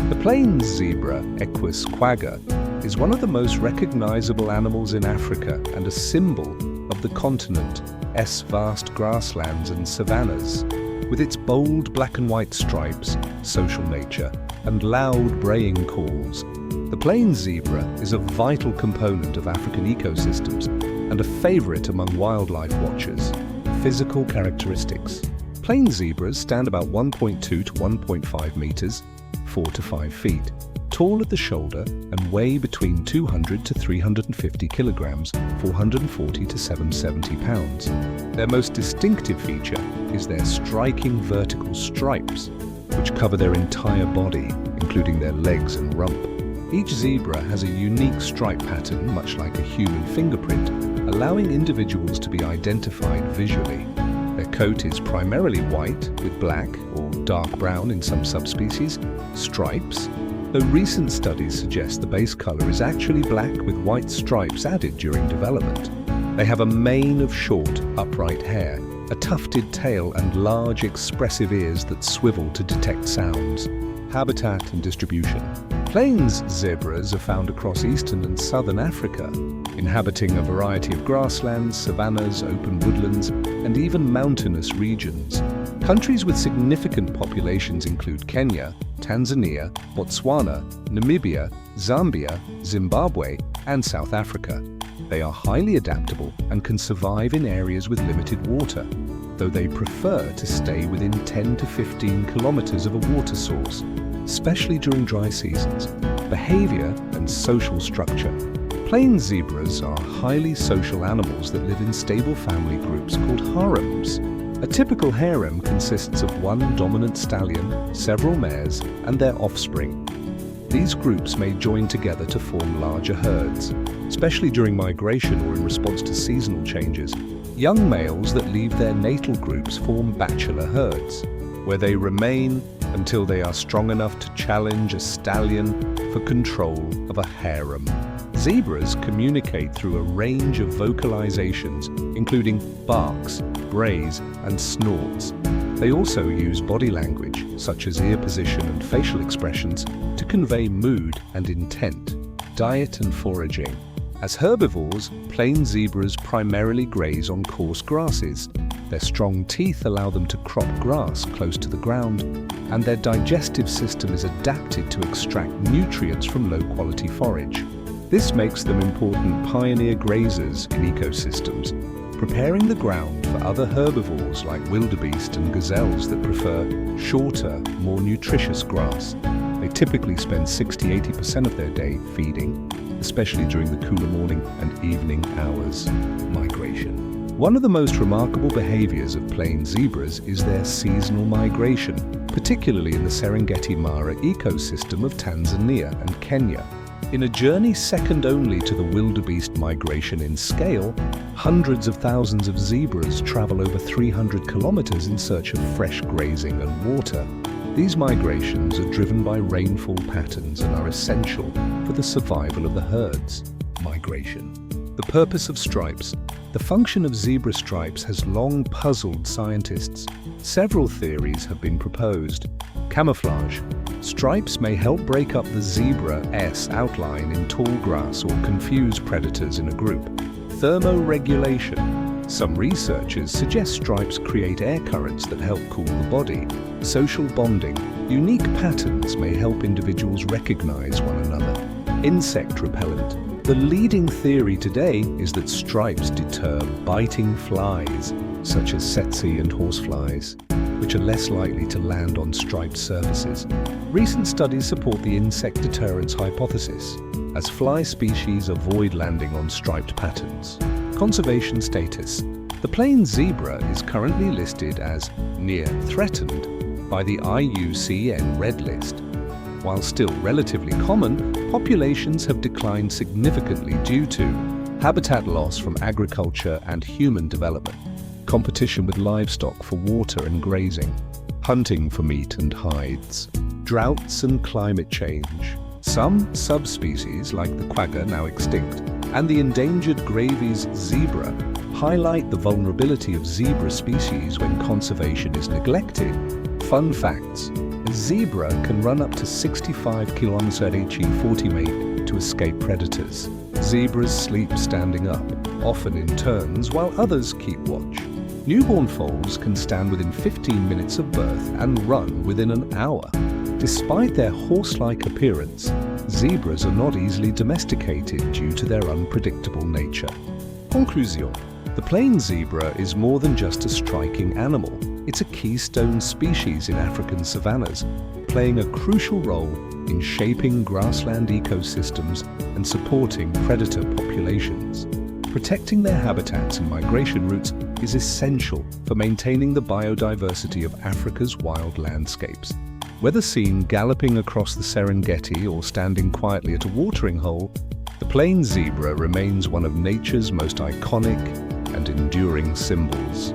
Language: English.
The plains zebra, Equus quagga, is one of the most recognizable animals in Africa and a symbol of the continent's vast grasslands and savannas. With its bold black and white stripes, social nature, and loud braying calls, the plains zebra is a vital component of African ecosystems and a favorite among wildlife watchers. Physical characteristics. Plains zebras stand about 1.2 to 1.5 meters, 4 to 5 feet, tall at the shoulder and weigh between 200 to 350 kilograms, 440 to 770 pounds. Their most distinctive feature is their striking vertical stripes, which cover their entire body, including their legs and rump. Each zebra has a unique stripe pattern, much like a human fingerprint, allowing individuals to be identified visually. Their coat is primarily white, with black or dark brown in some subspecies stripes, though recent studies suggest the base color is actually black with white stripes added during development. They have a mane of short, upright hair, a tufted tail and large, expressive ears that swivel to detect sounds. Habitat and distribution. Plains zebras are found across eastern and southern Africa, inhabiting a variety of grasslands, savannas, open woodlands, and even mountainous regions. Countries with significant populations include Kenya, Tanzania, Botswana, Namibia, Zambia, Zimbabwe, and South Africa. They are highly adaptable and can survive in areas with limited water, though they prefer to stay within 10 to 15 kilometers of a water source, especially during dry seasons. Behavior and social structure. Plains zebras are highly social animals that live in stable family groups called harems. A typical harem consists of one dominant stallion, several mares, and their offspring. These groups may join together to form larger herds, especially during migration or in response to seasonal changes. Young males that leave their natal groups form bachelor herds, where they remain until they are strong enough to challenge a stallion for control of a harem. Zebras communicate through a range of vocalizations, including barks, brays, and snorts. They also use body language, such as ear position and facial expressions, to convey mood and intent. Diet and foraging. As herbivores, plains zebras primarily graze on coarse grasses. Their strong teeth allow them to crop grass close to the ground, and their digestive system is adapted to extract nutrients from low-quality forage. This makes them important pioneer grazers in ecosystems, preparing the ground for other herbivores like wildebeest and gazelles that prefer shorter, more nutritious grass. They typically spend 60–80% of their day feeding, especially during the cooler morning and evening hours. Migration. One of the most remarkable behaviors of plains zebras is their seasonal migration, particularly in the Serengeti Mara ecosystem of Tanzania and Kenya. In a journey second only to the wildebeest migration in scale, hundreds of thousands of zebras travel over 300 kilometers in search of fresh grazing and water. These migrations are driven by rainfall patterns and are essential for the survival of the herds. Migration. The purpose of stripes. The function of zebra stripes has long puzzled scientists. Several theories have been proposed. Camouflage. Stripes may help break up the zebra's outline in tall grass or confuse predators in a group. Thermoregulation. Some researchers suggest stripes create air currents that help cool the body. Social bonding. Unique patterns may help individuals recognize one another. Insect repellent. The leading theory today is that stripes deter biting flies, such as tsetse and horseflies, which are less likely to land on striped surfaces. Recent studies support the insect deterrence hypothesis, as fly species avoid landing on striped patterns. Conservation status. The plains zebra is currently listed as near threatened by the IUCN Red List. While still relatively common, populations have declined significantly due to habitat loss from agriculture and human development, competition with livestock for water and grazing, hunting for meat and hides, droughts and climate change. Some subspecies, like the quagga, now extinct, and the endangered Gravy's zebra, highlight the vulnerability of zebra species when conservation is neglected. Fun facts: a zebra can run up to 65 km/h 40 mph to escape predators. Zebras sleep standing up, often in turns, while others keep watch. Newborn foals can stand within 15 minutes of birth and run within an hour. Despite their horse-like appearance, zebras are not easily domesticated due to their unpredictable nature. Conclusion: the plain zebra is more than just a striking animal. It's a keystone species in African savannas, playing a crucial role in shaping grassland ecosystems and supporting predator populations. Protecting their habitats and migration routes is essential for maintaining the biodiversity of Africa's wild landscapes. Whether seen galloping across the Serengeti or standing quietly at a watering hole, the plain zebra remains one of nature's most iconic and enduring symbols.